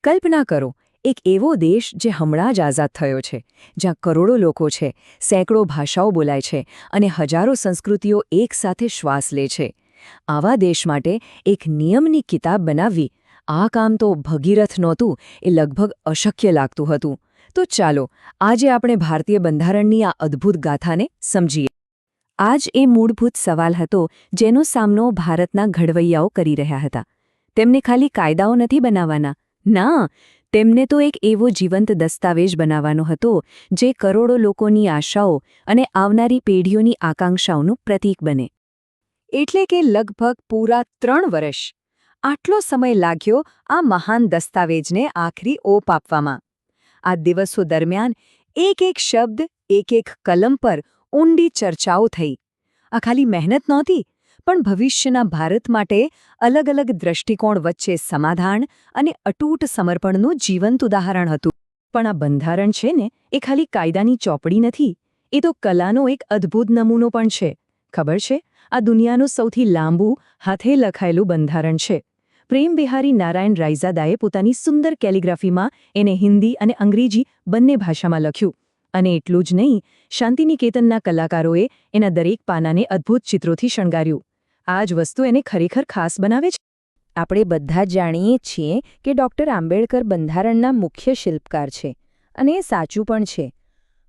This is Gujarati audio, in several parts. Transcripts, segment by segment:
કલ્પના કરો, એક એવો દેશ જે હમણાં જ આઝાદ થયો છે, જ્યાં કરોડો લોકો છે, સેંકડો ભાષાઓ બોલાય છે અને હજારો સંસ્કૃતિઓ એકસાથે શ્વાસ લે છે. આવા દેશ માટે એક નિયમની કિતાબ બનાવવી, આ કામ તો ભગીરથ નહોતું, એ લગભગ અશક્ય લાગતું હતું. તો ચાલો, આજે આપણે ભારતીય બંધારણની આ અદ્ભુત ગાથાને સમજીએ. આજ એ મૂળભૂત સવાલ હતો જેનો સામનો ભારતના ઘડવૈયાઓ કરી રહ્યા હતા. તેમને ખાલી કાયદાઓ નથી બનાવવાના, ના, તેમને તો એક એવો જીવંત દસ્તાવેજ બનાવવાનો હતો જે કરોડો લોકોની આશાઓ અને આવનારી પેઢીઓની આકાંક્ષાઓનું પ્રતીક બને. એટલે કે લગભગ પૂરા 3 વર્ષ આટલો સમય લાગ્યો આ મહાન દસ્તાવેજને આખરી ઓપ આપવામાં. આ દિવસો દરમિયાન એક શબ્દ, એક કલમ પર ઊંડી ચર્ચાઓ થઈ. આ ખાલી મહેનત નહોતી, પણ ભવિષ્યના ભારત માટે અલગ અલગ દ્રષ્ટિકોણ વચ્ચે સમાધાન અને અતૂટ સમર્પણનું જીવંત ઉદાહરણ હતું. પણ આ બંધારણ છે ને, એ ખાલી કાયદાની ચોપડી નથી, એ તો કલાનો એક અદ્ભુત નમૂનો પણ છે. ખબર છે, આ દુનિયાનું સૌથી લાંબુ હાથે લખાયેલું બંધારણ છે. પ્રેમ બિહારી નારાયણ રાયઝાદાએ પોતાની સુંદર કેલિગ્રાફીમાં એને હિન્દી અને અંગ્રેજી બંને ભાષામાં લખ્યું. અને એટલું જ નહીં, શાંતિનિકેતનના કલાકારોએ એના દરેક પાનાને અદ્ભુત ચિત્રોથી શણગાર્યું. આ જ વસ્તુ એને ખરેખર ખાસ બનાવે છે. આપણે બધા જ જાણીએ છીએ કે ડૉક્ટર આંબેડકર બંધારણના મુખ્ય શિલ્પકાર છે, અને એ સાચું પણ છે.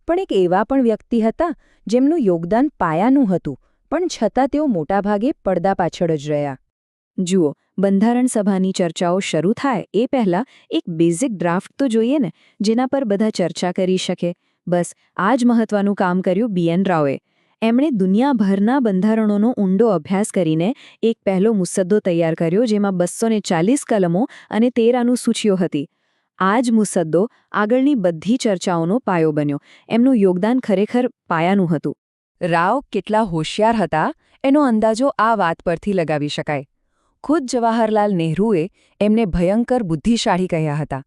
પણ એક એવા પણ વ્યક્તિ હતા જેમનું યોગદાન પાયાનું હતું, પણ છતાં તેઓ મોટાભાગે પડદા પાછળ જ રહ્યા. જુઓ, બંધારણ સભાની ચર્ચાઓ શરૂ થાય એ પહેલાં એક બેઝિક ડ્રાફ્ટ તો જોઈએ ને, જેના પર બધા ચર્ચા કરી શકે. બસ આ જ મહત્વનું કામ કર્યું BN રાવે. એમણે દુનિયાભરના બંધારણોનો ઊંડો અભ્યાસ કરીને એક પહેલો મુસદ્દો તૈયાર કર્યો, જેમાં 240 કલમો અને 13 અનુસૂચિઓ હતી. આ જ મુસદ્દો આગળની બધી ચર્ચાઓનો પાયો બન્યો. એમનું યોગદાન ખરેખર પાયાનું હતું. રાવ કેટલા હોશિયાર હતા એનો અંદાજો આ વાત પરથી લગાવી શકાય. ખુદ જવાહરલાલ નહેરુએ એમને ભયંકર બુદ્ધિશાળી કહ્યા હતા.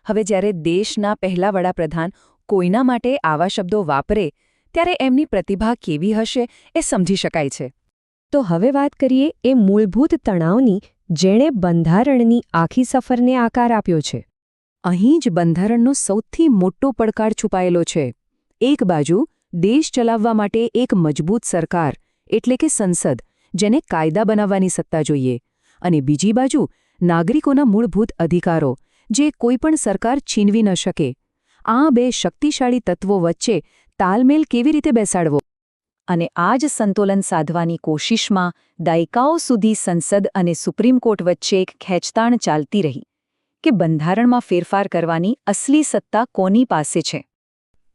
હવે જ્યારે દેશના પહેલા વડાપ્રધાન કોઈના માટે આવા શબ્દો વાપરે, ત્યારે એમની પ્રતિભા કેવી હશે એ સમજી શકાય છે. તો હવે વાત કરીએ એ મૂળભૂત તણાવની, જેણે બંધારણની આખી સફરને આકાર આપ્યો છે. અહીં જ બંધારણનો સૌથી મોટો પડકાર છુપાયેલો છે. એક બાજુ દેશ ચલાવવા માટે એક મજબૂત સરકાર, એટલે કે સંસદ, જેને કાયદા બનાવવાની સત્તા જોઈએ, અને બીજી બાજુ નાગરિકોના મૂળભૂત અધિકારો, જે કોઈપણ સરકાર છીનવી ન શકે. આ બે શક્તિશાળી તત્વો વચ્ચે તાલમેલ કેવી રીતે બેસાડવો? અને આ જ સંતુલન સાધવાની કોશિશમાં દાયકાઓ સુધી સંસદ અને સુપ્રીમ કોર્ટ વચ્ચે એક ખેંચતાણ ચાલતી રહી કે બંધારણમાં ફેરફાર કરવાની અસલી સત્તા કોની પાસે છે.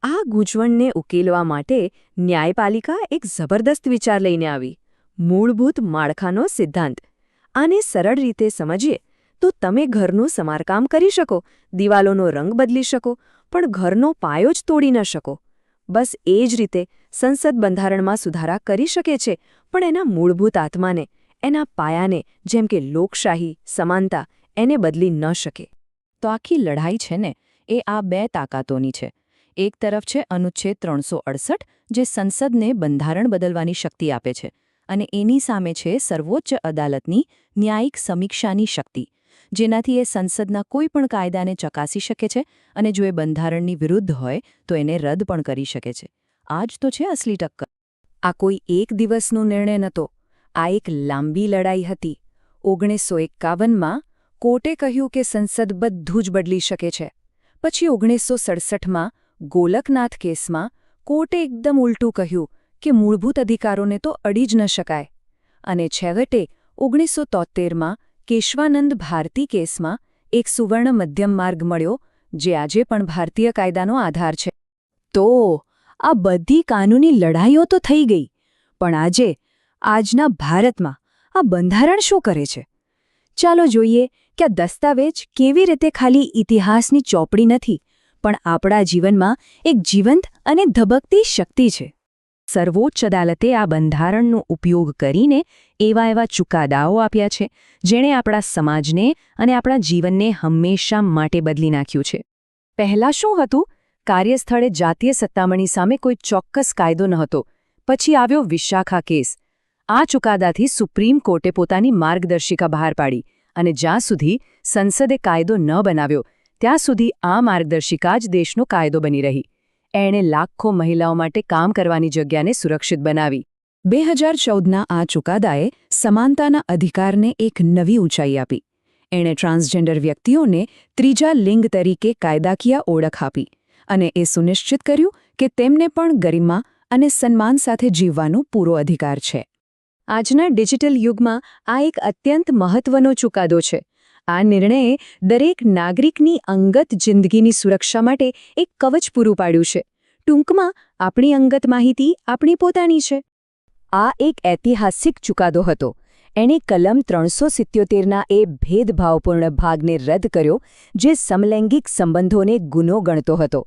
આ ગૂંચવણને ઉકેલવા માટે ન્યાયપાલિકા એક જબરદસ્ત વિચાર લઈને આવી: મૂળભૂત માળખાનો સિદ્ધાંત. આને સરળ રીતે સમજીએ તો તમે ઘરનું સમારકામ કરી શકો, દિવાલોનો રંગ બદલી શકો, પણ ઘરનો પાયો જ તોડી ન શકો. બસ એ જ રીતે સંસદ બંધારણમાં સુધારા કરી શકે છે, પણ એના મૂળભૂત આત્માને, એના પાયાને, જેમ કે લોકશાહી, સમાનતા, એને બદલી ન શકે. તો આખી લડાઈ છે ને, એ આ બે તાકાતોની છે. એક તરફ છે અનુચ્છેદ 368, જે સંસદને બંધારણ બદલવાની શક્તિ આપે છે, અને એની સામે છે સર્વોચ્ચ અદાલતની ન્યાયિક સમીક્ષાની શક્તિ, જેનાથી એ સંસદના કોઈ પણ કાયદાને ચકાસી શકે છે, અને જો એ બંધારણની વિરુદ્ધ હોય તો એને રદ પણ કરી શકે છે. આ જ તો છે અસલી ટક્કર. આ કોઈ એક દિવસનો નિર્ણય નહોતો, આ એક લાંબી લડાઈ હતી. 1951માં કોર્ટે કહ્યું કે સંસદ બધું જ બદલી શકે છે. પછી 1967માં ગોલકનાથ કેસમાં કોર્ટે એકદમ ઉલટું કહ્યું કે મૂળભૂત અધિકારોને તો અડી જ ન શકાય. અને છેવટે 1973માં કેશવાનંદ ભારતી કેસમાં એક સુવર્ણ મધ્યમ માર્ગ મળ્યો, જે આજે પણ ભારતીય કાયદાનો આધાર છે. તો આ બધી કાનૂની લડાઈઓ તો થઈ ગઈ, પણ આજના ભારતમાં આ બંધારણ શું કરે છે? ચાલો જોઈએ કે આ દસ્તાવેજ કેવી રીતે ખાલી ઇતિહાસની ચોપડી નથી, પણ આપણા જીવનમાં એક જીવંત અને ધબકતી શક્તિ છે. સર્વોચ્ચ અદાલતે આ બંધારણનો ઉપયોગ કરીને એવા ચુકાદાઓ આપ્યા છે, જેણે આપણા સમાજને અને આપણા જીવનને હંમેશા માટે બદલી નાખ્યું છે. પહેલાં શું હતું? કાર્યસ્થળે જાતીય સત્તામણી સામે કોઈ ચોક્કસ કાયદો નહોતો. પછી આવ્યો વિશાખા કેસ. આ ચુકાદાથી સુપ્રીમ કોર્ટે પોતાની માર્ગદર્શિકા બહાર પાડી, અને જ્યાં સુધી સંસદે કાયદો ન બનાવ્યો ત્યાં સુધી આ માર્ગદર્શિકા જ દેશનો કાયદો બની રહી. એણે લાખો મહિલાઓ માટે કામ કરવાની જગ્યાને સુરક્ષિત બનાવી. 2014ના આ ચુકાદાએ સમાનતાના અધિકારને એક નવી ઊંચાઈ આપી. એણે ટ્રાન્સજેન્ડર વ્યક્તિઓને ત્રીજા લિંગ તરીકે કાયદાકીય ઓળખ આપી અને એ સુનિશ્ચિત કર્યું કે તેમને પણ ગરિમા અને સન્માન સાથે જીવવાનો પૂરો અધિકાર છે. આજના ડિજિટલ યુગમાં આ એક અત્યંત મહત્વનો ચુકાદો છે. આ નિર્ણયે દરેક નાગરિકની અંગત જિંદગીની સુરક્ષા માટે એક કવચ પૂરું પાડ્યું છે. ટૂંકમાં આપણી અંગત માહિતી આપણી પોતાની છે. આ એક ઐતિહાસિક ચુકાદો હતો. એણે કલમ 377ના એ ભેદભાવપૂર્ણ ભાગને રદ કર્યો જે સમલૈંગિક સંબંધોને ગુનો ગણતો હતો.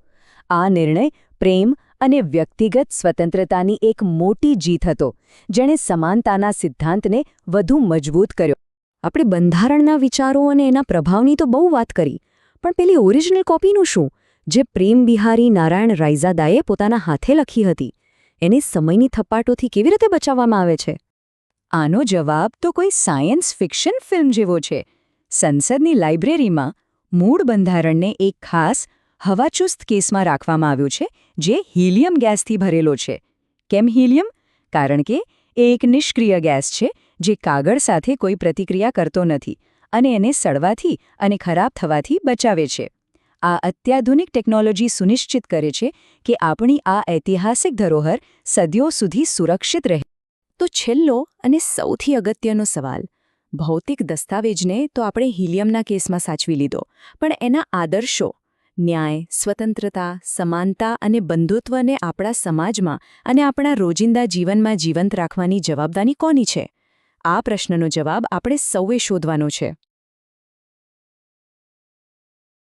આ નિર્ણય પ્રેમ અને વ્યક્તિગત સ્વતંત્રતાની એક મોટી જીત હતો, જેણે સમાનતાના સિદ્ધાંતને વધુ મજબૂત કર્યો. આપણે બંધારણના વિચારો અને એના પ્રભાવની તો બહુ વાત કરી, પણ પેલી ઓરિજિનલ કોપીનું શું, જે પ્રેમ બિહારી નારાયણ રાયઝાદાએ પોતાના હાથે લખી હતી? એને સમયની થપાટોથી કેવી રીતે બચાવવામાં આવે છે? આનો જવાબ તો કોઈ સાયન્સ ફિક્શન ફિલ્મ જેવો છે. સંસદની લાઇબ્રેરીમાં મૂળ બંધારણને એક ખાસ હવાચુસ્ત કેસમાં રાખવામાં આવ્યું છે, જે હિલિયમ ગેસથી ભરેલો છે. કેમ હિલિયમ? કારણ કે એ એક નિષ્ક્રિય ગેસ છે જે કાગળ સાથે કોઈ પ્રતિક્રિયા કરતો નથી અને એને સડવાથી અને ખરાબ થવાથી બચાવે છે. આ અત્યાધુનિક ટેકનોલોજી સુનિશ્ચિત કરે છે કે આપણી આ ઐતિહાસિક ધરોહર સદીઓ સુધી સુરક્ષિત રહે. તો છેલ્લો અને સૌથી અગત્યનો સવાલ, ભૌતિક દસ્તાવેજને તો આપણે હિલિયમના કેસમાં સાચવી લીધો, પણ એના આદર્શો, ન્યાય, સ્વતંત્રતા, સમાનતા અને બંધુત્વને આપણા સમાજમાં અને આપણા રોજિંદા જીવનમાં જીવંત રાખવાની જવાબદારી કોની છે? આ પ્રશ્નનો જવાબ આપણે સૌએ શોધવાનો છે.